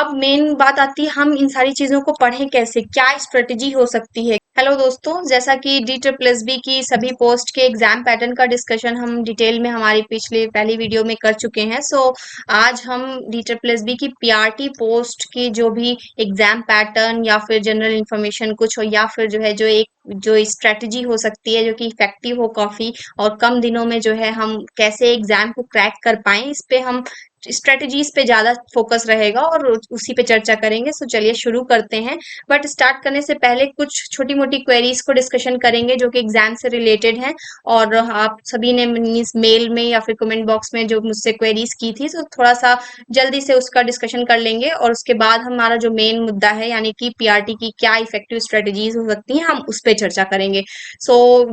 अब मेन बात आती है हम इन सारी चीजों को पढ़ें कैसे, क्या स्ट्रेटेजी हो सकती है। हेलो दोस्तों, जैसा कि डी ट्रिपल एस बी की सभी पोस्ट के एग्जाम पैटर्न का डिस्कशन हम डिटेल में हमारी पिछली पहली वीडियो में कर चुके हैं। आज हम डी ट्रिपल एस बी की पीआरटी पोस्ट की जो भी एग्जाम पैटर्न या फिर जनरल इंफॉर्मेशन कुछ हो, या फिर जो स्ट्रेटजी हो सकती है जो कि इफेक्टिव हो काफी और कम दिनों में जो है हम कैसे एग्जाम को क्रैक कर पाए, इस पे हम स्ट्रेटजीज पे ज्यादा फोकस रहेगा और उसी पे चर्चा करेंगे। चलिए शुरू करते हैं। बट स्टार्ट करने से पहले कुछ छोटी मोटी क्वेरीज को डिस्कशन करेंगे जो कि एग्जाम से रिलेटेड हैं, और आप सभी ने मीन्स मेल में या फिर कमेंट बॉक्स में जो मुझसे क्वेरीज की थी, तो थोड़ा सा जल्दी से उसका डिस्कशन कर लेंगे और उसके बाद हमारा जो मेन मुद्दा है यानी कि पीआरटी की क्या इफेक्टिव स्ट्रेटजीज हो सकती हैं, हम उस पर चर्चा करेंगे।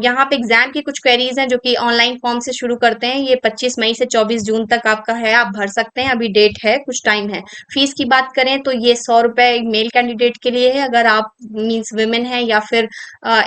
यहाँ पे एग्जाम की कुछ क्वेरीज हैं जो कि ऑनलाइन फॉर्म से शुरू करते हैं। ये 25 मई से 24 जून तक आपका है, आप भर सकते हैं, अभी डेट है, कुछ टाइम है। फीस की बात करें तो ये 100 रुपए मेल कैंडिडेट के लिए है, अगर आप मीन्स वुमेन है या फिर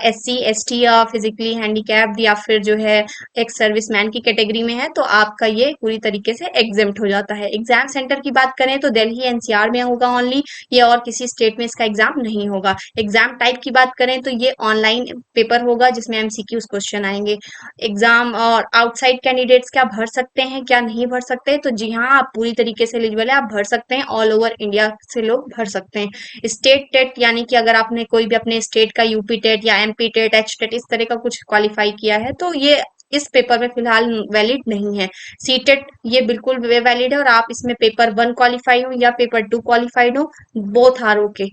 SC ST या फिजिकली हैंडीकैप्ड या फिर जो है एक्स सर्विसमैन की कैटेगरी में है तो आपका ये पूरी तरीके से एग्जेम्प्ट हो जाता है। एग्जाम सेंटर की बात करें तो दिल्ली NCR में होगा ओनली, ये और किसी स्टेट में इसका एग्जाम नहीं होगा। एग्जाम टाइप की बात करें तो ये ऑनलाइन पेपर होगा जिसमें MCQs क्वेश्चन आएंगे। एग्जाम और आउटसाइड कैंडिडेट्स क्या भर सकते हैं, क्या नहीं भर सकते, तो जी हाँ, आप पूरी तरीके से एलिजिबल है, आप भर सकते हैं। ऑल ओवर इंडिया से लोग भर सकते हैं। स्टेट टेट यानी कि अगर आपने कोई भी अपने स्टेट का यूपी टेट या MP टेट H टेट इस तरह का कुछ क्वालिफाई किया है तो ये इस पेपर में फिलहाल वैलिड नहीं है। सी टेट ये बिल्कुल वैलिड है और आप इसमें पेपर 1 क्वालिफाई हो या पेपर 2 क्वालिफाइड हो, बोथ आर ओके।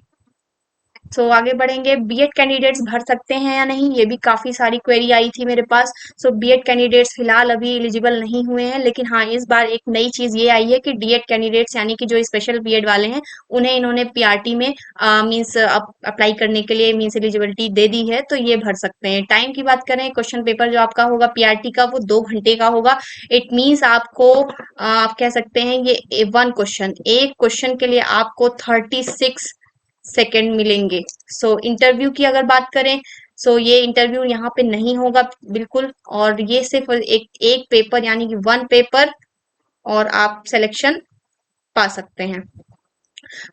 आगे बढ़ेंगे। बीएड कैंडिडेट्स भर सकते हैं या नहीं, ये भी काफी सारी क्वेरी आई थी मेरे पास। बीएड कैंडिडेट्स फिलहाल अभी एलिजिबल नहीं हुए हैं, लेकिन हाँ इस बार एक नई चीज ये आई है कि डीएड कैंडिडेट्स यानी कि जो स्पेशल बीएड वाले हैं उन्हें इन्होंने पीआरटी में मीन्स अप्लाई करने के लिए मीन्स एलिजिबिलिटी दे दी है, तो ये भर सकते हैं। टाइम की बात करें, क्वेश्चन पेपर जो आपका होगा पीआरटी का वो 2 घंटे का होगा। इट मीन्स आपको आप कह सकते हैं ये वन क्वेश्चन, एक क्वेश्चन के लिए आपको 36 सेकेंड मिलेंगे। इंटरव्यू की अगर बात करें, ये इंटरव्यू यहाँ पे नहीं होगा बिल्कुल, और ये सिर्फ एक एक पेपर यानी कि 1 पेपर और आप सिलेक्शन पा सकते हैं।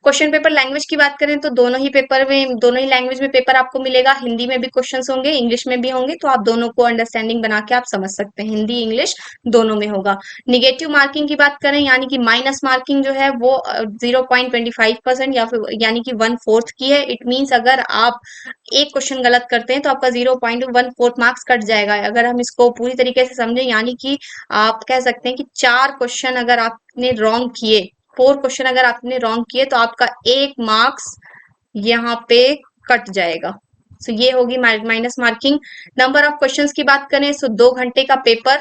क्वेश्चन पेपर लैंग्वेज की बात करें तो दोनों ही लैंग्वेज में पेपर आपको मिलेगा। हिंदी में भी क्वेश्चंस होंगे, इंग्लिश में भी होंगे, तो आप दोनों को अंडरस्टैंडिंग बना के आप समझ सकते हैं, हिंदी इंग्लिश दोनों में होगा। निगेटिव मार्किंग की बात करें यानी कि माइनस मार्किंग जो है वो 0.25% या फिर यानी कि 1/4 की है। इट मीन्स अगर आप एक क्वेश्चन गलत करते हैं तो आपका 0.14 मार्क्स कट जाएगा। अगर हम इसको पूरी तरीके से समझें यानी कि आप कह सकते हैं कि 4 क्वेश्चन अगर आपने रॉन्ग किए, 4 क्वेश्चन अगर आपने रॉन्ग किए तो आपका 1 मार्क्स यहाँ पे कट जाएगा। ये होगी minus marking. Number of questions की बात करें 2 घंटे का पेपर,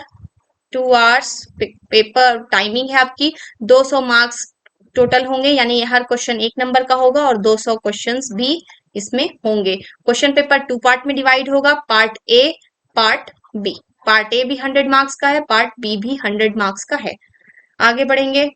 2 आवर्स पेपर टाइमिंग है आपकी। 200 मार्क्स टोटल होंगे, यानी हर क्वेश्चन 1 नंबर का होगा और 200 क्वेश्चंस भी इसमें होंगे। क्वेश्चन पेपर 2 पार्ट में डिवाइड होगा, part A part B. Part A भी 100 मार्क्स का है, पार्ट बी भी 100 मार्क्स का है। आगे बढ़ेंगे।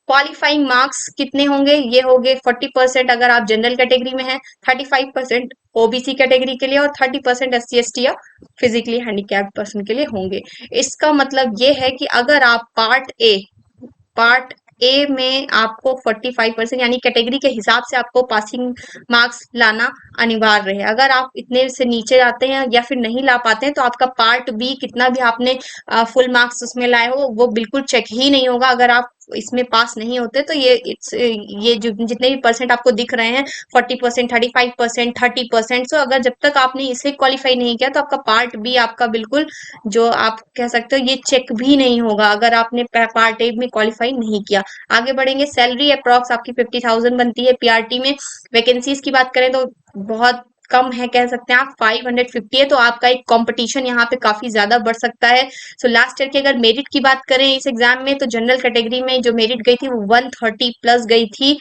क्वालिफाइंग मार्क्स कितने होंगे, ये होंगे 40% अगर आप जनरल कैटेगरी में हैं, 35% ओबीसी कैटेगरी के लिए और 30% SC ST या फिजिकली हैंडीकैप्ड पर्सन के लिए होंगे। इसका मतलब ये है कि अगर आप पार्ट ए में आपको 45% यानी कैटेगरी के हिसाब से आपको पासिंग मार्क्स लाना अनिवार्य है। अगर आप इतने से नीचे आते हैं या फिर नहीं ला पाते हैं तो आपका पार्ट बी कितना भी आपने फुल मार्क्स उसमें लाए हो वो बिल्कुल चेक ही नहीं होगा। अगर आप इसमें पास नहीं होते तो ये जो जितने भी परसेंट आपको दिख रहे हैं 40%, 35%, 30%, अगर जब तक आपने इसे क्वालिफाई नहीं किया तो आपका पार्ट बी आपका बिल्कुल जो आप कह सकते हो ये चेक भी नहीं होगा अगर आपने पार्ट ए में क्वालिफाई नहीं किया। आगे बढ़ेंगे। सैलरी अप्रॉक्स आपकी 50,000 बनती है पीआरटी में। वैकेंसीज की बात करें तो बहुत कम है, कह सकते हैं आप 550 है, तो आपका एक कंपटीशन यहाँ पे काफी ज्यादा बढ़ सकता है। लास्ट ईयर की अगर मेरिट की बात करें इस एग्जाम में तो जनरल कैटेगरी में जो मेरिट गई थी वो 130 प्लस गई थी।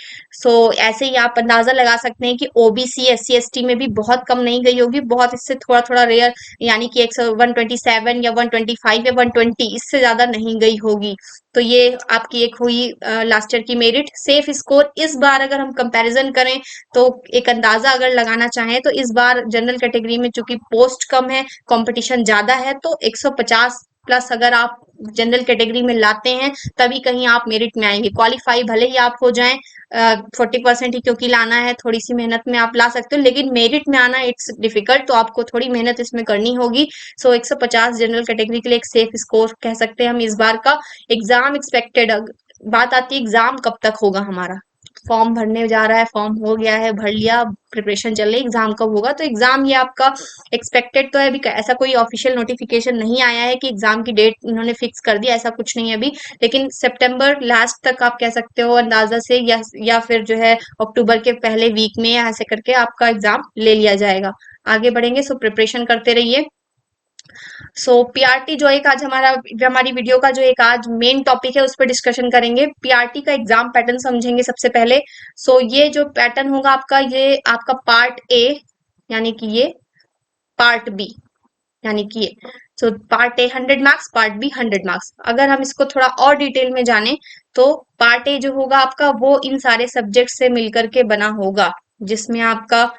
ऐसे ही आप अंदाजा लगा सकते हैं कि ओबीसी SC ST में भी बहुत कम नहीं गई होगी, बहुत इससे थोड़ा थोड़ा रेयर यानी कि 127 या 125 या 120 इससे ज्यादा नहीं गई होगी। तो ये आपकी एक हुई लास्ट ईयर की मेरिट। सेफ स्कोर इस बार अगर हम कंपैरिजन करें तो एक अंदाजा अगर लगाना चाहें तो इस बार जनरल कैटेगरी में चूंकि पोस्ट कम है, कंपटीशन ज्यादा है, तो 150 प्लस अगर आप जनरल कैटेगरी में लाते हैं तभी कहीं आप मेरिट में आएंगे। क्वालिफाई भले ही आप हो जाएं 40% ही क्योंकि लाना है, थोड़ी सी मेहनत में आप ला सकते हो, लेकिन मेरिट में आना इट्स डिफिकल्ट, तो आपको थोड़ी मेहनत इसमें करनी होगी। सो 150 जनरल कैटेगरी के लिए एक सेफ स्कोर कह सकते हैं हम इस बार का। एग्जाम एक्सपेक्टेड, बात आती है एग्जाम कब तक होगा हमारा। फॉर्म भरने जा रहा है, फॉर्म हो गया है, भर लिया, प्रिपरेशन चल रही, एग्जाम कब होगा? तो एग्जाम ये आपका एक्सपेक्टेड तो है, अभी ऐसा कोई ऑफिशियल नोटिफिकेशन नहीं आया है कि एग्जाम की डेट इन्होंने फिक्स कर दी, ऐसा कुछ नहीं है अभी। लेकिन सितंबर लास्ट तक आप कह सकते हो अंदाजा से, या फिर जो है अक्टूबर के पहले वीक में ऐसे करके आपका एग्जाम ले लिया जाएगा। आगे बढ़ेंगे, सो प्रिपरेशन करते रहिए। सो पीआरटी जो एक आज हमारी वीडियो का जो एक आज मेन टॉपिक है उस पर डिस्कशन करेंगे। पीआरटी का एग्जाम पैटर्न समझेंगे सबसे पहले। सो ये जो पैटर्न होगा आपका, ये आपका पार्ट ए, यानी कि ये पार्ट बी, यानी कि ये, so part A 100 marks, part B 100 marks. अगर हम इसको थोड़ा और डिटेल में जाने तो पार्ट ए जो होगा आपका वो इन सारे सब्जेक्ट से मिलकर के बना होगा, जिसमें आपका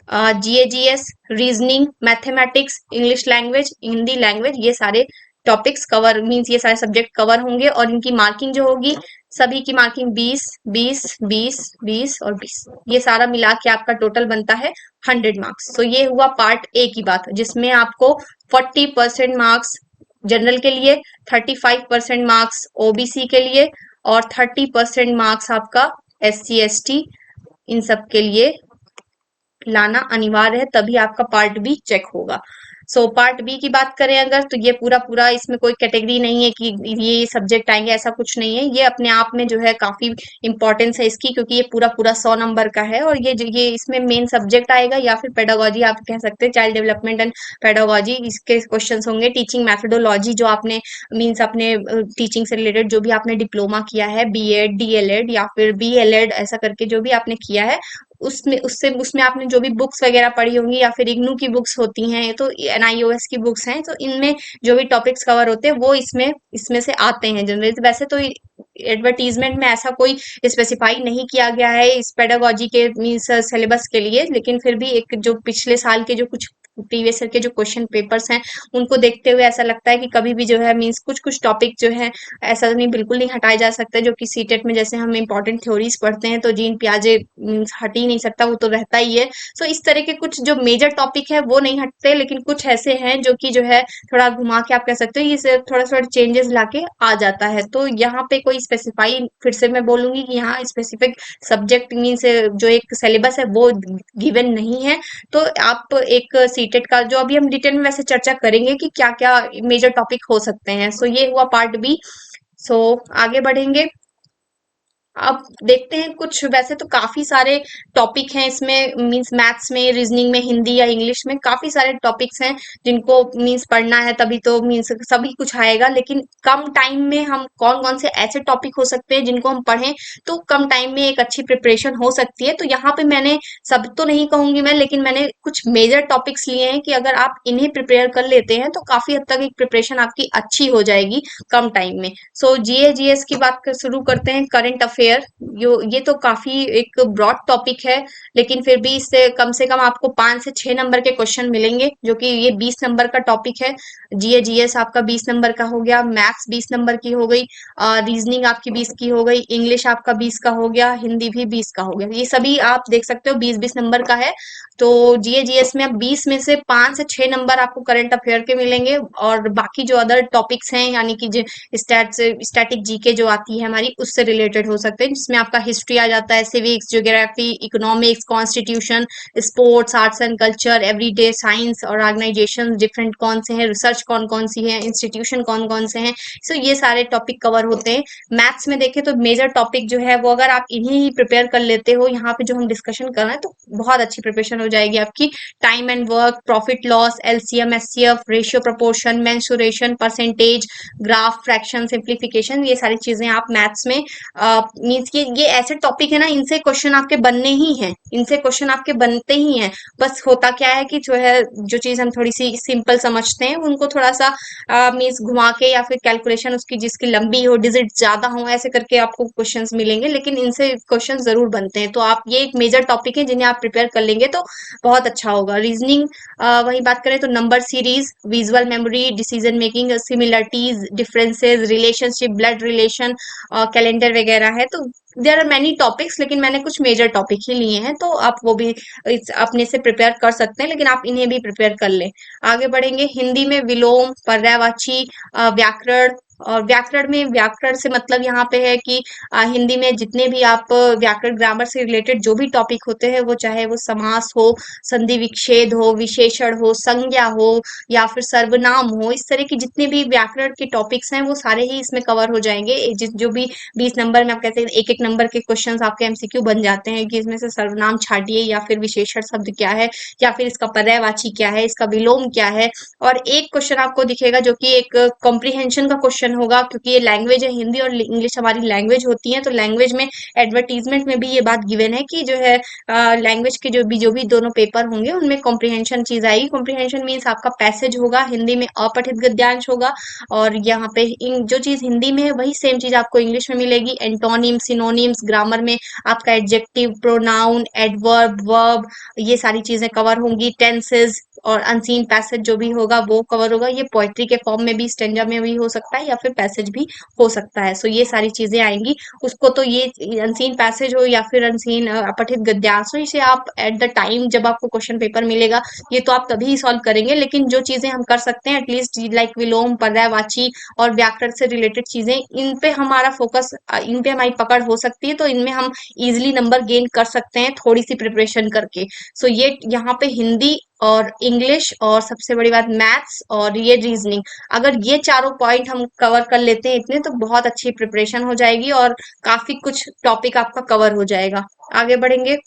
GA GS, reasoning, mathematics, English language, Hindi language, ये सारे टॉपिक्स कवर, मींस ये सारे सब्जेक्ट कवर होंगे। और इनकी मार्किंग जो होगी, सभी की मार्किंग 20 20 20 20 और 20, ये सारा मिला के आपका टोटल बनता है 100 मार्क्स। तो ये हुआ पार्ट ए की बात, जिसमें आपको 40% मार्क्स जनरल के लिए, 35% मार्क्स ओबीसी के लिए और 30% मार्क्स आपका एससी एसटी, इन सब के लिए लाना अनिवार्य है, तभी आपका पार्ट बी चेक होगा। सो पार्ट बी की बात करें अगर, तो ये पूरा पूरा, इसमें कोई कैटेगरी नहीं है कि ये सब्जेक्ट आएंगे, ऐसा कुछ नहीं है। ये अपने आप में जो है काफी इंपॉर्टेंस है इसकी, क्योंकि ये पूरा पूरा 100 नंबर का है। और ये इसमें मेन सब्जेक्ट आएगा, या फिर पेडागोजी आप कह सकते हैं, चाइल्ड डेवलपमेंट एंड पेडागोजी, इसके क्वेश्चन होंगे। टीचिंग मैथडोलॉजी, जो आपने मीन्स अपने टीचिंग से रिलेटेड जो भी आपने डिप्लोमा किया है, बीएड, डीएलएड या फिर बीएलएड, ऐसा करके जो भी आपने किया है, उसमें आपने जो भी बुक्स वगैरह पढ़ी होंगी, या फिर इग्नू की बुक्स होती हैं, तो एनआईओएस की बुक्स हैं, तो इनमें जो भी टॉपिक्स कवर होते हैं वो इसमें से आते हैं जनरली। तो वैसे तो एडवर्टीजमेंट में ऐसा कोई स्पेसिफाई नहीं किया गया है इस पेडागोजी के मीन्स सिलेबस के लिए, लेकिन फिर भी एक जो पिछले साल के जो कुछ प्रीवियस ईयर के जो क्वेश्चन पेपर्स हैं उनको देखते हुए ऐसा लगता है कि कभी भी जो है मीन्स कुछ कुछ टॉपिक जो है ऐसा नहीं, बिल्कुल नहीं हटाए जा सकते, जो कि सीटेट में जैसे हम इंपॉर्टेंट थ्योरीज पढ़ते हैं तो जीन पियाजे मीन्स हट ही नहीं सकता, वो तो रहता ही है। सो इस तरह के कुछ जो मेजर टॉपिक है वो नहीं हटते, लेकिन कुछ ऐसे हैं जो कि जो है थोड़ा घुमा के आप कह सकते हो, इसे थोड़ा थोड़ा चेंजेस लाके आ जाता है। तो यहाँ पे कोई स्पेसिफाई, फिर से मैं बोलूंगी कि यहाँ स्पेसिफिक सब्जेक्ट मीन्स जो एक सिलेबस है वो गिवन नहीं है। तो आप एक सीटेट का जो अभी हम डिटेल में वैसे चर्चा करेंगे कि क्या क्या मेजर टॉपिक हो सकते हैं। सो ये हुआ पार्ट बी। सो आगे बढ़ेंगे, अब देखते हैं कुछ, वैसे तो काफी सारे टॉपिक हैं इसमें, मींस मैथ्स में, रीजनिंग में, हिंदी या इंग्लिश में काफी सारे टॉपिक्स हैं जिनको मींस पढ़ना है, तभी तो मींस सभी कुछ आएगा। लेकिन कम टाइम में हम कौन कौन से ऐसे टॉपिक हो सकते हैं जिनको हम पढ़ें तो कम टाइम में एक अच्छी प्रिपरेशन हो सकती है। तो यहाँ पे मैंने सब तो नहीं कहूंगी मैं, लेकिन मैंने कुछ मेजर टॉपिक्स लिए हैं कि अगर आप इन्हें प्रिपेयर कर लेते हैं तो काफी हद तक एक प्रिपरेशन आपकी अच्छी हो जाएगी कम टाइम में। सो जीएजीएस की बात शुरू करते हैं। करंट अफेयर, ये तो काफी एक ब्रॉड टॉपिक है, लेकिन फिर भी इससे कम से कम आपको 5 से 6 नंबर के क्वेश्चन मिलेंगे, जो कि ये 20 नंबर का टॉपिक है। जीएजीएस आपका 20 नंबर का हो गया, मैथ्स 20 नंबर की हो गई, रीजनिंग आपकी 20 की हो गई, इंग्लिश आपका 20 का हो गया, हिंदी भी 20 का हो गया। ये सभी आप देख सकते हो 20-20 नंबर का है। तो जीएजीएस में 20 में से 5 से 6 नंबर आपको करंट अफेयर के मिलेंगे, और बाकी जो अदर टॉपिक्स हैं, यानी कि स्टैटिक जीके जो आती है हमारी, उससे रिलेटेड हो सकते हैं, जिसमें आपका हिस्ट्री आ जाता है, civics, geography, economics, constitution, sports, arts and culture, everyday science और ऑर्गेनाइजेशन डिफरेंट कौन से हैं, रिसर्च कौन कौन सी है, इंस्टीट्यूशन कौन कौन से हैं। सो ये सारे टॉपिक कवर होते हैं। मैथ्स में देखें तो मेजर टॉपिक जो है वो अगर आप इन्हें ही प्रिपेयर कर लेते हो, यहाँ पे जो हम डिस्कशन कर रहे हैं, तो बहुत अच्छी प्रिपरेशन हो जाएगी आपकी। Time and work, profit loss, LCM, HCF, ratio proportion, mensuration, percentage, graph, fraction, simplification, ये सारी चीजें आप मैथ्स में मीन्स ये ऐसे टॉपिक है ना, इनसे क्वेश्चन आपके बनने ही हैं, इनसे क्वेश्चन आपके बनते ही हैं। बस होता क्या है कि जो है, जो चीज हम थोड़ी सी सिंपल समझते हैं उनको थोड़ा सा मीन्स घुमा के या फिर कैलकुलेशन उसकी जिसकी लंबी हो, डिजिट ज्यादा हो, ऐसे करके आपको क्वेश्चंस मिलेंगे, लेकिन इनसे क्वेश्चन जरूर बनते हैं। तो आप ये एक मेजर टॉपिक है जिन्हें आप प्रिपेयर कर लेंगे तो बहुत अच्छा होगा। रीजनिंग वही बात करें तो number series, visual memory, decision making, similarities, differences, relationship, blood relation, calendar वगैरह है। तो देयर आर मेनी टॉपिक्स, लेकिन मैंने कुछ मेजर टॉपिक ही लिए हैं, तो आप वो भी अपने से प्रिपेयर कर सकते हैं, लेकिन आप इन्हें भी प्रिपेयर कर लें। आगे बढ़ेंगे, हिंदी में विलोम, पर्यायवाची, व्याकरण। और व्याकरण में, व्याकरण से मतलब यहाँ पे है कि हिंदी में जितने भी आप व्याकरण, ग्रामर से रिलेटेड जो भी टॉपिक होते हैं, वो चाहे वो समास हो, संधि विच्छेद हो, विशेषण हो, संज्ञा हो, या फिर सर्वनाम हो, इस तरह की जितने भी व्याकरण के टॉपिक्स हैं वो सारे ही इसमें कवर हो जाएंगे। जो भी 20 नंबर में आप कहते हैं, एक एक नंबर के क्वेश्चंस आपके एमसीक्यू बन जाते हैं कि इसमें से सर्वनाम छाटिए, या फिर विशेषण शब्द क्या है, या फिर इसका पर्यायवाची क्या है, इसका विलोम क्या है। और एक क्वेश्चन आपको दिखेगा जो कि एक कॉम्प्रिहेंशन का क्वेश्चन होगा, क्योंकि ये लैंग्वेज है, हिंदी और इंग्लिश हमारी लैंग्वेज होती है, तो लैंग्वेज में एडवर्टीजमेंट में भी ये बात गिवन है कि जो है लैंग्वेज के जो भी दोनों पेपर होंगे उनमें कॉम्प्रिहेंशन चीज आएगी। कॉम्प्रिहेंशन मीन्स आपका पैसेज होगा, हिंदी में अपठित गद्यांश होगा, और यहाँ पे जो चीज हिंदी में है वही सेम चीज आपको इंग्लिश में मिलेगी। एंटोनिम, सिनोनिम्स, ग्रामर में आपका एडजेक्टिव, प्रोनाउन, एडवर्ब, वर्ब, ये सारी चीजें कवर होंगी। टेंसेस और अनसीन पैसेज जो भी होगा वो कवर होगा। ये पोएट्री के फॉर्म में भी, स्टेंजा में भी हो सकता है, या फिर पैसेज भी हो सकता है। सो ये सारी चीजें आएंगी। उसको तो ये अनसीन पैसेज हो या फिर अनसीन अपठित गद्यांश हो, इसे आप एट द टाइम जब आपको क्वेश्चन पेपर मिलेगा ये तो आप तभी सॉल्व करेंगे। लेकिन जो चीजें हम कर सकते हैं एटलीस्ट, लाइक विलोम, पर्यायवाची और व्याकरण से रिलेटेड चीजें, इन पे हमारा फोकस, इन पे हमारी पकड़ हो सकती है, तो इनमें हम इजिली नंबर गेन कर सकते हैं थोड़ी सी प्रिपरेशन करके। सो ये यहाँ पे हिंदी और इंग्लिश, और सबसे बड़ी बात मैथ्स, और ये रीजनिंग, अगर ये चारों पॉइंट हम कवर कर लेते हैं इतने, तो बहुत अच्छी प्रिपरेशन हो जाएगी और काफी कुछ टॉपिक आपका कवर हो जाएगा। आगे बढ़ेंगे।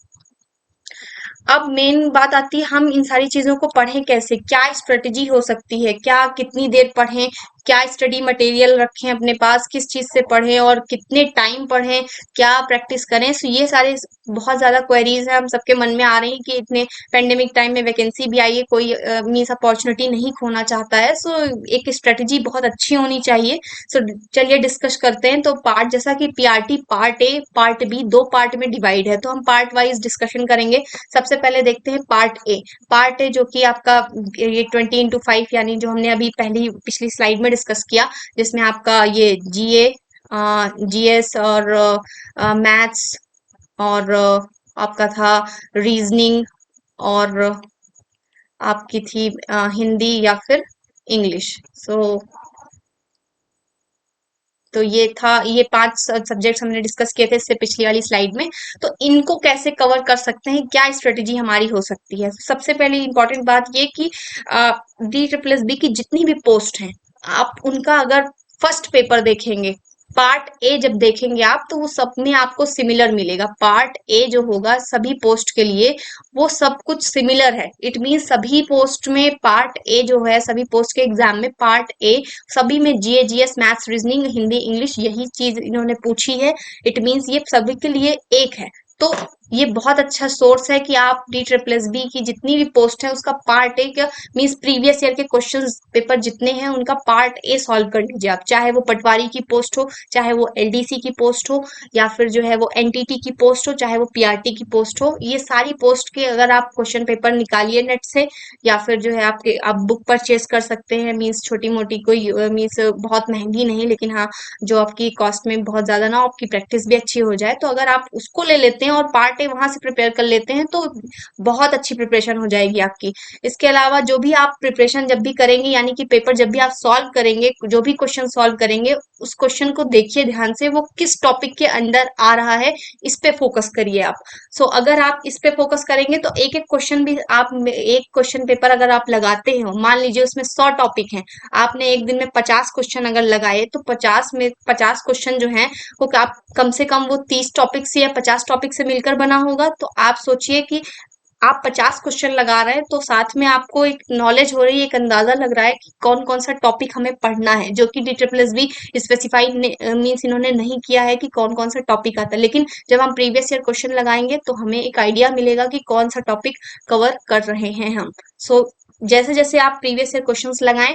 अब मेन बात आती है, हम इन सारी चीजों को पढ़ें कैसे, क्या स्ट्रेटेजी हो सकती है, क्या कितनी देर पढ़ें, क्या स्टडी मटेरियल रखें अपने पास, किस चीज से पढ़ें और कितने टाइम पढ़ें, क्या प्रैक्टिस करें। सो ये सारे बहुत ज्यादा क्वेरीज है हम सबके मन में आ रही है कि इतने पेंडेमिक टाइम में वैकेंसी भी आई है, कोई मीन्स अपॉर्चुनिटी नहीं खोना चाहता है। सो एक स्ट्रेटेजी बहुत अच्छी होनी चाहिए। सो चलिए डिस्कस करते हैं। तो पार्ट, जैसा कि PRT part A, part B, दो पार्ट में डिवाइड है, तो हम पार्ट वाइज डिस्कशन करेंगे। सबसे पहले देखते हैं पार्ट ए। पार्ट ए जो कि आपका ये 20x5, यानी जो हमने अभी पहली पिछली स्लाइड में डिस्कस किया, जिसमें आपका ये जीए, जीएस और मैथ्स, और आपका था रीजनिंग, और आपकी थी हिंदी या फिर इंग्लिश। सो तो ये था, ये 5 सब्जेक्ट्स हमने डिस्कस किए थे इससे पिछली वाली स्लाइड में। तो इनको कैसे कवर कर सकते हैं, क्या स्ट्रेटेजी हमारी हो सकती है। सबसे पहले इंपॉर्टेंट बात ये कि डी ट्रिपल एस बी की जितनी भी पोस्ट हैं, आप उनका अगर फर्स्ट पेपर देखेंगे, पार्ट ए जब देखेंगे आप, तो वो सब में आपको सिमिलर मिलेगा। पार्ट ए जो होगा सभी पोस्ट के लिए, वो सब कुछ सिमिलर है। इट मीन सभी पोस्ट में पार्ट ए जो है, सभी पोस्ट के एग्जाम में पार्ट ए, सभी में GA, GS, maths, reasoning, Hindi, English, यही चीज इन्होंने पूछी है। इट मीन्स ये सभी के लिए एक है। तो ये बहुत अच्छा सोर्स है कि आप डी ट्रिपल एस बी की जितनी भी पोस्ट है उसका part A means previous year के क्वेश्चन पेपर जितने हैं उनका पार्ट ए सॉल्व कर लीजिए आप। चाहे वो पटवारी की पोस्ट हो, चाहे वो एलडीसी की पोस्ट हो, या फिर जो है वो एनटीटी की पोस्ट हो, चाहे वो पीआरटी की पोस्ट हो, ये सारी पोस्ट के अगर आप क्वेश्चन पेपर निकालिए नेट से, या फिर जो है आपके आप बुक परचेज कर सकते हैं। मीन्स छोटी मोटी, कोई मीन्स बहुत महंगी नहीं, लेकिन हाँ जो आपकी कॉस्ट में बहुत ज्यादा ना, आपकी प्रैक्टिस भी अच्छी हो जाए। तो अगर आप उसको ले लेते हैं और पार्ट ए वहां से प्रिपेयर कर लेते हैं, तो बहुत अच्छी प्रिपरेशन हो जाएगी आपकी। इसके अलावा जो भी आप प्रिपरेशन जब भी करेंगे, यानी कि पेपर जब भी आप सॉल्व करेंगे, जो भी क्वेश्चन सॉल्व करेंगे, उस क्वेश्चन को देखिए ध्यान से, वो किस टॉपिक के अंदर आ रहा है, इस पे फोकस करिए आप। अगर आप इस पे फोकस करेंगे तो एक एक क्वेश्चन भी आप, एक क्वेश्चन पेपर अगर आप लगाते हो, मान लीजिए उसमें 100 टॉपिक हैं, आपने एक दिन में 50 क्वेश्चन अगर लगाए, तो 50 क्वेश्चन जो हैं वो आप कम से कम वो 30 टॉपिक से या 50 टॉपिक से मिलकर बना होगा। तो आप सोचिए कि आप 50 क्वेश्चन लगा रहे हैं तो साथ में आपको एक नॉलेज हो रही है, एक अंदाजा लग रहा है कि कौन कौन सा टॉपिक हमें पढ़ना है, जो कि DSSS भी स्पेसिफाइड मीन्स इन्होंने नहीं किया है कि कौन कौन सा टॉपिक आता है। लेकिन जब हम प्रीवियस ईयर क्वेश्चन लगाएंगे तो हमें एक आइडिया मिलेगा कि कौन सा टॉपिक कवर कर रहे हैं हम। सो जैसे जैसे आप प्रीवियस ईयर क्वेश्चंस लगाएं,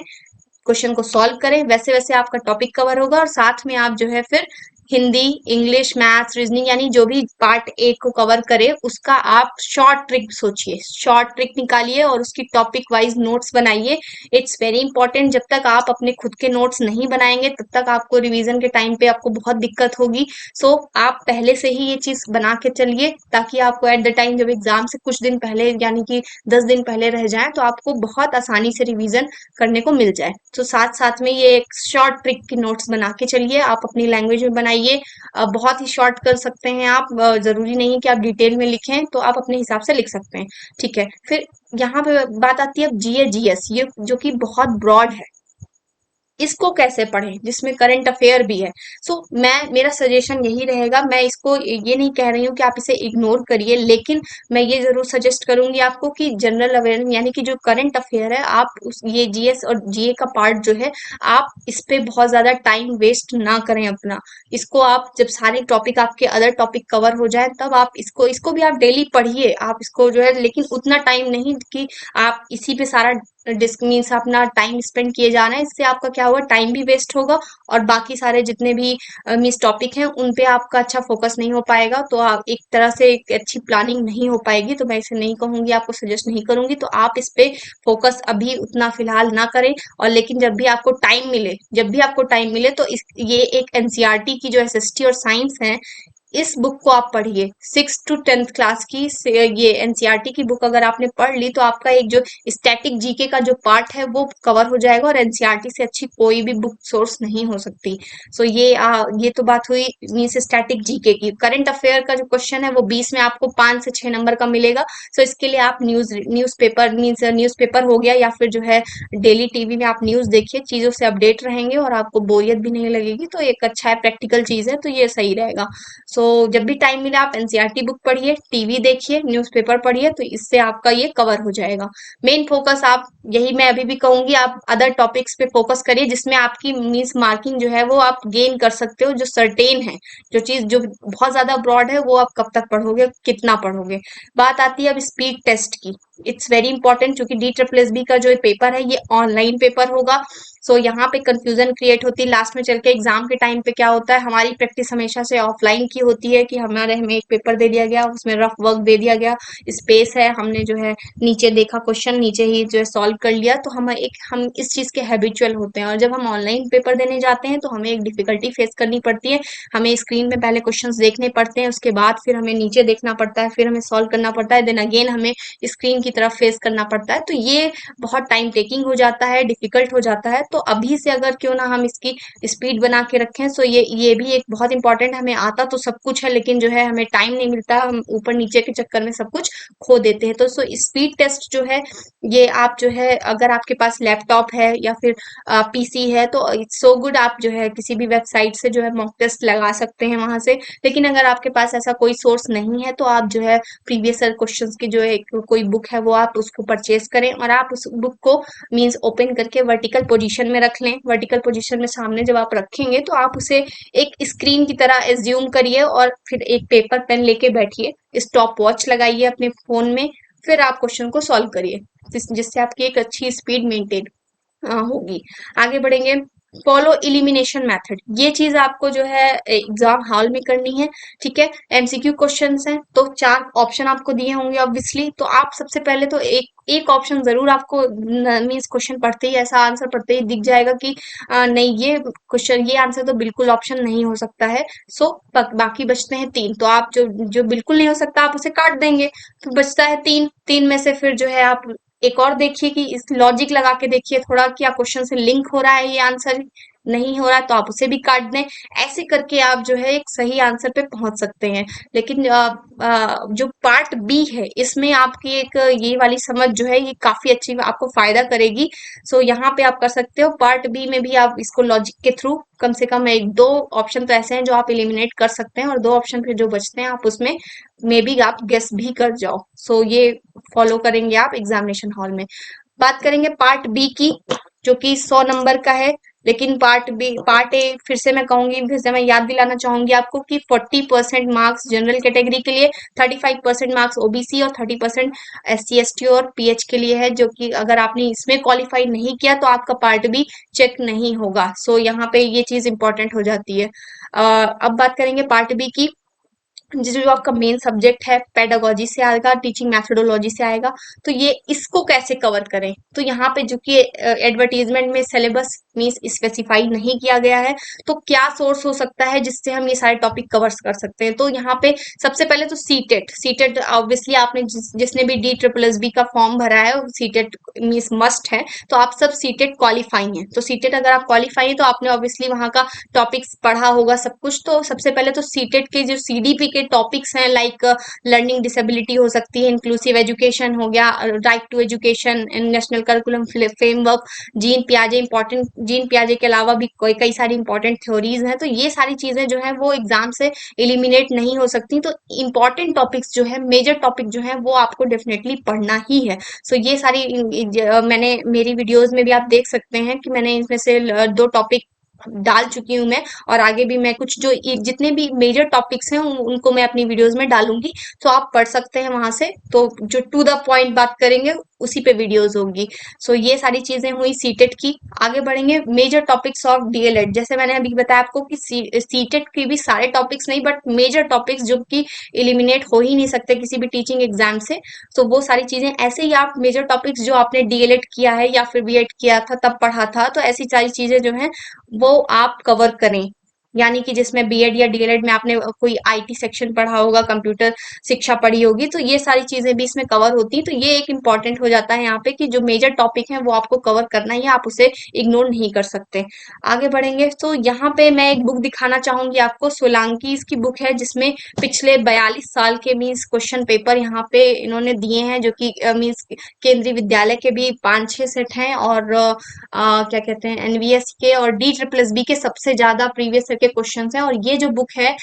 क्वेश्चन को सॉल्व करें, वैसे वैसे आपका टॉपिक कवर होगा। और साथ में आप जो है फिर हिंदी, इंग्लिश, मैथ्स, रीजनिंग यानी जो भी पार्ट ए को कवर करे उसका आप शॉर्ट ट्रिक सोचिए, शॉर्ट ट्रिक निकालिए और उसकी टॉपिक वाइज नोट्स बनाइए। It's very important. जब तक आप अपने खुद के नोट्स नहीं बनाएंगे तब तक आपको रिवीजन के टाइम पे आपको बहुत दिक्कत होगी। सो आप पहले से ही ये चीज बना के चलिए ताकि आपको एट द टाइम जब एग्जाम से कुछ दिन पहले यानी कि 10 दिन पहले रह जाए तो आपको बहुत आसानी से रिवीजन करने को मिल जाए। तो साथ साथ में ये एक शॉर्ट ट्रिक की नोट्स बना के चलिए, आप अपनी लैंग्वेज में बनाइए। बहुत ही शॉर्ट कर सकते हैं आप, जरूरी नहीं है कि आप डिटेल में लिखें, तो आप अपने हिसाब से लिख सकते हैं। ठीक है, फिर यहाँ पे बात आती है अब जीए जीएस, ये जो कि बहुत ब्रॉड है, इसको कैसे पढ़ें जिसमें करंट अफेयर भी है। सो मैं मेरा सजेशन यही रहेगा, मैं इसको ये नहीं कह रही हूँ कि आप इसे इग्नोर करिए, लेकिन मैं ये जरूर सजेस्ट करूंगी आपको कि जनरल अवेयरनेस यानी कि जो करंट अफेयर है आप उस ये जीएस और जीए का पार्ट जो है आप इस पे बहुत ज्यादा टाइम वेस्ट ना करें अपना। इसको आप जब सारे टॉपिक आपके अदर टॉपिक कवर हो जाए तब आप इसको इसको भी आप डेली पढ़िए, आप इसको जो है, लेकिन उतना टाइम नहीं कि आप इसी पे सारा डिस्क मीन्स अपना टाइम स्पेंड किए जा रहे हैं। इससे आपका क्या होगा, टाइम भी वेस्ट होगा और बाकी सारे जितने भी मीन्स टॉपिक हैं उन पे आपका अच्छा फोकस नहीं हो पाएगा। तो आप एक तरह से एक अच्छी प्लानिंग नहीं हो पाएगी। तो मैं इसे नहीं कहूंगी, आपको सजेस्ट नहीं करूंगी। तो आप इस पे फोकस अभी उतना फिलहाल ना करें। और लेकिन जब भी आपको टाइम मिले, जब भी आपको टाइम मिले तो ये एक एनसीईआरटी की जो एसएसटी और साइंस है, इस बुक को आप पढ़िए। 6 to 10th क्लास की ये एनसीईआरटी की बुक अगर आपने पढ़ ली तो आपका एक जो स्टैटिक जीके का जो पार्ट है वो कवर हो जाएगा और एनसीईआरटी से अच्छी कोई भी बुक सोर्स नहीं हो सकती। सो ये तो बात हुई मीन्स स्टैटिक जीके की। करंट अफेयर का जो क्वेश्चन है वो 20 में आपको 5 से 6 नंबर का मिलेगा। सो इसके लिए आप न्यूज़पेपर मीन्स न्यूज़पेपर हो गया या फिर जो है डेली टीवी में आप न्यूज़ देखिए, चीजों से अपडेट रहेंगे और आपको बोरियत भी नहीं लगेगी। तो एक अच्छा है, प्रैक्टिकल चीज है, तो ये सही रहेगा। सो जब भी टाइम मिले आप एनसीईआरटी बुक पढ़िए, टीवी देखिए, न्यूज़पेपर पढ़िए, तो इससे आपका ये कवर हो जाएगा। मेन फोकस आप यही मैं अभी भी कहूंगी, आप अदर टॉपिक्स पे फोकस करिए जिसमें आपकी मीन्स मार्किंग जो है वो आप गेन कर सकते हो, जो सर्टेन है। जो चीज जो बहुत ज्यादा ब्रॉड है वो आप कब तक पढ़ोगे, कितना पढ़ोगे। बात आती है अब स्पीड टेस्ट की। इट्स वेरी इंपॉर्टेंट क्योंकि DSSB का जो पेपर है ये ऑनलाइन पेपर होगा। सो यहाँ पे कंफ्यूजन क्रिएट होती है लास्ट में चल के। एग्जाम के टाइम पे क्या होता है, हमारी प्रैक्टिस हमेशा से ऑफलाइन की होती है कि हमें एक पेपर दे दिया गया, उसमें रफ वर्क दे दिया गया, स्पेस है, हमने जो है नीचे देखा क्वेश्चन, नीचे ही जो है सॉल्व कर लिया। तो हम इस चीज के हैबिचुअल होते हैं। और जब हम ऑनलाइन पेपर देने जाते हैं तो हमें एक डिफिकल्टी फेस करनी पड़ती है। हमें स्क्रीन में पहले क्वेश्चंस देखने पड़ते हैं, उसके बाद फिर हमें नीचे देखना पड़ता है, फिर हमें सॉल्व करना पड़ता है, देन अगेन हमें स्क्रीन की तरफ फेस करना पड़ता है। तो ये बहुत टाइम टेकिंग हो जाता है, डिफिकल्ट हो जाता है। तो अभी से अगर क्यों ना हम इसकी स्पीड बना के रखें। सो ये भी एक बहुत इंपॉर्टेंट, हमें आता तो सब कुछ है लेकिन जो है हमें टाइम नहीं मिलता, हम ऊपर नीचे के चक्कर में सब कुछ खो देते हैं। तो सो स्पीड टेस्ट जो है ये आप जो है अगर आपके पास लैपटॉप है या फिर पीसी है तो इट्स सो गुड, आप जो है किसी भी वेबसाइट से जो है मॉक टेस्ट लगा सकते हैं वहां से। लेकिन अगर आपके पास ऐसा कोई सोर्स नहीं है तो आप जो है प्रीवियस ईयर क्वेश्चंस की जो है कोई बुक है वो आप उसको परचेज करें और आप उस बुक को मीन्स ओपन करके वर्टिकल पोजीशन में रख लें। वर्टिकल पोजीशन में सामने जब आप रखेंगे तो आप उसे एक स्क्रीन की तरह एज्यूम करिए और फिर एक पेपर पेन लेके बैठिए, स्टॉप वॉच लगाइए अपने फोन में, फिर आप क्वेश्चन को सॉल्व करिए, जिससे आपकी एक अच्छी स्पीड मेंटेन होगी। आगे बढ़ेंगे। फॉलो इलिमिनेशन मेथड, ये चीज आपको जो है एग्जाम हॉल में करनी है। ठीक है, एमसीक्यू क्वेश्चंस हैं तो 4 ऑप्शन आपको दिए होंगे ऑब्वियसली। तो आप सबसे पहले तो एक एक ऑप्शन जरूर आपको मीन्स क्वेश्चन पढ़ते ही, ऐसा आंसर पढ़ते ही दिख जाएगा कि नहीं ये क्वेश्चन ये आंसर तो बिल्कुल ऑप्शन नहीं हो सकता है। सो बाकी बचते हैं 3, तो आप जो जो बिल्कुल नहीं हो सकता आप उसे काट देंगे। तो बचता है 3, 3 में से फिर जो है आप एक और देखिए कि इस लॉजिक लगा के देखिए थोड़ा, क्या क्वेश्चन से लिंक हो रहा है ये आंसर। नहीं हो रहा तो आप उसे भी काट दें। ऐसे करके आप जो है एक सही आंसर पे पहुंच सकते हैं। लेकिन जो पार्ट बी है इसमें आपकी एक ये वाली समझ जो है ये काफी अच्छी आपको फायदा करेगी। सो यहाँ पे आप कर सकते हो। पार्ट बी में भी आप इसको लॉजिक के थ्रू कम से कम एक दो ऑप्शन तो ऐसे हैं जो आप एलिमिनेट कर सकते हैं, और दो ऑप्शन फिर जो बचते हैं आप उसमें मे बी आप गेस भी कर जाओ। सो ये फॉलो करेंगे आप एग्जामिनेशन हॉल में। बात करेंगे पार्ट बी की, जो कि 100 नंबर का है। लेकिन पार्ट ए फिर से मैं कहूंगी, फिर से मैं याद दिलाना चाहूंगी आपको कि 40% मार्क्स जनरल कैटेगरी के लिए, 35% मार्क्स ओबीसी और 30% SC ST और PH के लिए है, जो कि अगर आपने इसमें क्वालिफाई नहीं किया तो आपका पार्ट बी चेक नहीं होगा। सो यहाँ पे ये चीज इंपॉर्टेंट हो जाती है। अब बात करेंगे पार्ट बी की। जो आपका मेन सब्जेक्ट है पेडागोजी से आएगा, टीचिंग मैथोडोलॉजी से आएगा। तो ये इसको कैसे कवर करें, तो यहाँ पे जो कि एडवर्टीजमेंट में सिलेबस मीन्स स्पेसिफाई नहीं किया गया है, तो क्या सोर्स हो सकता है जिससे हम ये सारे टॉपिक कवर कर सकते हैं। तो यहाँ पे सबसे पहले तो सीटेट ऑब्वियसली आपने जिसने भी DSSB का फॉर्म भरा है सीटेट मीन्स मस्ट है। तो आप सब सीटेट क्वालिफाई हैं, तो सीटेट अगर आप क्वालिफाई हैं तो आपने ऑब्वियसली वहाँ का टॉपिक्स पढ़ा होगा सब कुछ। तो सबसे पहले तो सीटेट के जो CDP के टॉपिक्स हैं, लाइक लर्निंग डिसेबिलिटी हो सकती है, इंक्लूसिव एजुकेशन हो गया, right to education and national curriculum framework, gene पियाजे important, gene पियाजे के अलावा भी कई सारी इंपॉर्टेंट थ्योरीज हैं। तो ये सारी चीजें जो है वो एग्जाम से एलिमिनेट नहीं हो सकती। तो इंपॉर्टेंट टॉपिक्स जो है, मेजर टॉपिक जो है वो आपको डेफिनेटली पढ़ना ही है। सो ये सारी मैंने मेरी वीडियोस में भी आप देख सकते हैं कि मैंने इसमें से दो टॉपिक डाल चुकी हूँ मैं, और आगे भी मैं कुछ जो जितने भी मेजर टॉपिक्स हैं उनको मैं अपनी वीडियोस में डालूंगी। तो आप पढ़ सकते हैं वहां से। तो जो टू द पॉइंट बात करेंगे उसी पे वीडियोस होगी। सो ये सारी चीजें हुई सीटेट की। आगे बढ़ेंगे मेजर टॉपिक्स ऑफ DLED। जैसे मैंने अभी बताया आपको कि सीटेट की भी सारे टॉपिक्स नहीं, बट मेजर टॉपिक्स जो कि एलिमिनेट हो ही नहीं सकते किसी भी टीचिंग एग्जाम से। तो वो सारी चीजें ऐसे ही आप मेजर टॉपिक्स जो आपने DLED किया है या फिर B.Ed किया था तब पढ़ा था, तो ऐसी सारी चीजें जो हैं वो आप कवर करें। यानी कि जिसमें B.Ed या DLED में आपने कोई IT सेक्शन पढ़ा होगा, कंप्यूटर शिक्षा पढ़ी होगी, तो ये सारी चीजें भी इसमें कवर होती हैं। तो ये एक इम्पॉर्टेंट हो जाता है यहाँ पे कि जो मेजर टॉपिक है वो आपको कवर करना ही है, आप उसे इग्नोर नहीं कर सकते। आगे बढ़ेंगे तो यहाँ पे मैं एक बुक दिखाना चाहूंगी आपको, सोलांकी की बुक है, जिसमें पिछले 42 साल के मीन्स क्वेश्चन पेपर यहाँ पे इन्होंने दिए हैं, जो कि मीन्स केंद्रीय विद्यालय के भी 5-6 सेट हैं, और क्या कहते हैं NVS के और DSSB के सबसे ज्यादा प्रीवियस ईयर के क्वेश्चन हैं। और ये जो बुक है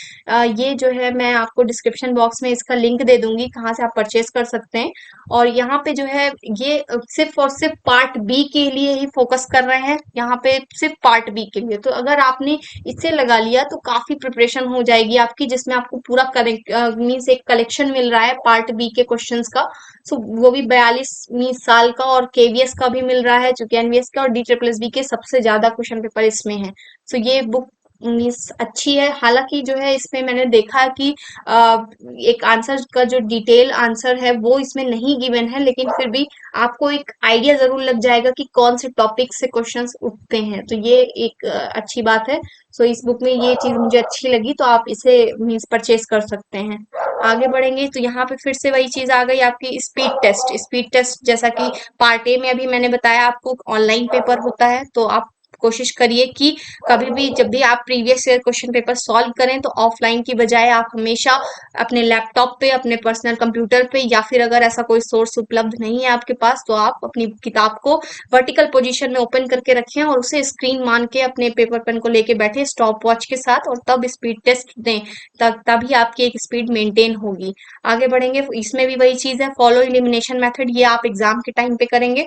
ये जो है मैं आपको डिस्क्रिप्शन बॉक्स में इसका लिंक दे दूंगी कहाँ से आप परचेज कर सकते हैं। और यहाँ पे जो है ये सिर्फ और सिर्फ पार्ट बी के लिए ही फोकस कर रहे हैं, यहाँ पे सिर्फ पार्ट बी के लिए। तो अगर आपने इसे लगा लिया तो काफी प्रिपरेशन हो जाएगी आपकी, जिसमें आपको पूरा करेक्ट मीन्स एक कलेक्शन मिल रहा है पार्ट बी के क्वेश्चंस का। सो वो भी 42 साल का, और KVS का भी मिल रहा है जो कि NVS का, और DSSB के सबसे ज्यादा क्वेश्चन पेपर इसमें है। सो ये बुक मीन्स अच्छी है। हालांकि जो है इसमें मैंने देखा कि आ, एक आंसर का जो डिटेल आंसर है वो इसमें नहीं गिवन है, लेकिन फिर भी आपको एक आइडिया जरूर लग जाएगा कि कौन से टॉपिक से क्वेश्चंस उठते हैं। तो ये एक अच्छी बात है। सो इस बुक में ये चीज मुझे अच्छी लगी, तो आप इसे मीन्स परचेज कर सकते हैं। आगे बढ़ेंगे तो यहाँ पे फिर से वही चीज आ गई आपकी स्पीड टेस्ट जैसा कि पार्ट ए में अभी मैंने बताया आपको ऑनलाइन पेपर होता है। तो आप कोशिश करिए कि कभी भी जब भी आप previous year question paper solve करें तो ऑफलाइन की बजाय आप हमेशा अपने लैपटॉप पे, अपने पर्सनल कंप्यूटर पे, या फिर अगर ऐसा कोई सोर्स उपलब्ध नहीं है आपके पास तो आप अपनी किताब को वर्टिकल पोजीशन में ओपन करके रखें और उसे स्क्रीन मान के अपने पेपर पेन को लेके बैठे स्टॉप वॉच के साथ, और तब स्पीड टेस्ट दें। तभी आपकी एक स्पीड मेंटेन होगी। आगे बढ़ेंगे, इसमें भी वही चीज है, फॉलो एलिमिनेशन मेथड, ये आप एग्जाम के टाइम पे करेंगे।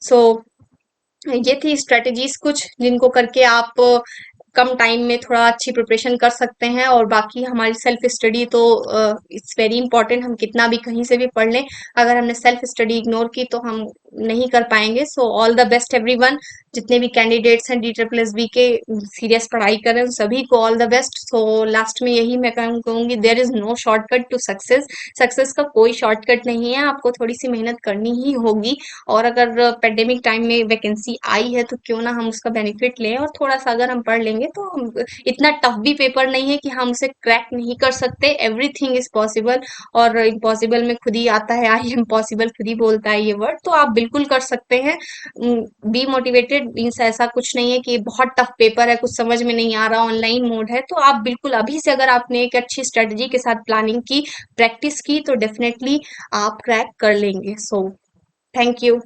सो ये थी स्ट्रेटेजीज कुछ जिनको करके आप कम टाइम में थोड़ा अच्छी प्रिपरेशन कर सकते हैं। और बाकी हमारी सेल्फ स्टडी तो इट्स वेरी इंपॉर्टेंट। हम कितना भी कहीं से भी पढ़ लें, अगर हमने सेल्फ स्टडी इग्नोर की तो हम नहीं कर पाएंगे। So all the best everyone, जितने भी कैंडिडेट्स हैं DSSB के सीरियस पढ़ाई करें उन सभी को all the best. So last में यही मैं कहूंगी, there is no shortcut to success. Success का कोई शॉर्टकट नहीं है, आपको थोड़ी सी मेहनत करनी ही होगी। और अगर पेंडेमिक टाइम में वैकेंसी आई है तो क्यों ना हम उसका बेनिफिट लें, और थोड़ा सा अगर हम पढ़ लेंगे तो हम इतना टफ भी पेपर नहीं है कि हम उसे क्रैक नहीं कर सकते। एवरीथिंग इज पॉसिबल, और इम्पॉसिबल में खुद ही आता है आई एम पॉसिबल, खुद ही बोलता है ये वर्ड। तो आप बिल्कुल कर सकते हैं। बी मोटिवेटेड मीन्स ऐसा कुछ नहीं है कि बहुत टफ पेपर है, कुछ समझ में नहीं आ रहा, ऑनलाइन मोड है, तो आप बिल्कुल अभी से अगर आपने एक अच्छी स्ट्रेटजी के साथ प्लानिंग की, प्रैक्टिस की, तो डेफिनेटली आप क्रैक कर लेंगे। So thank you.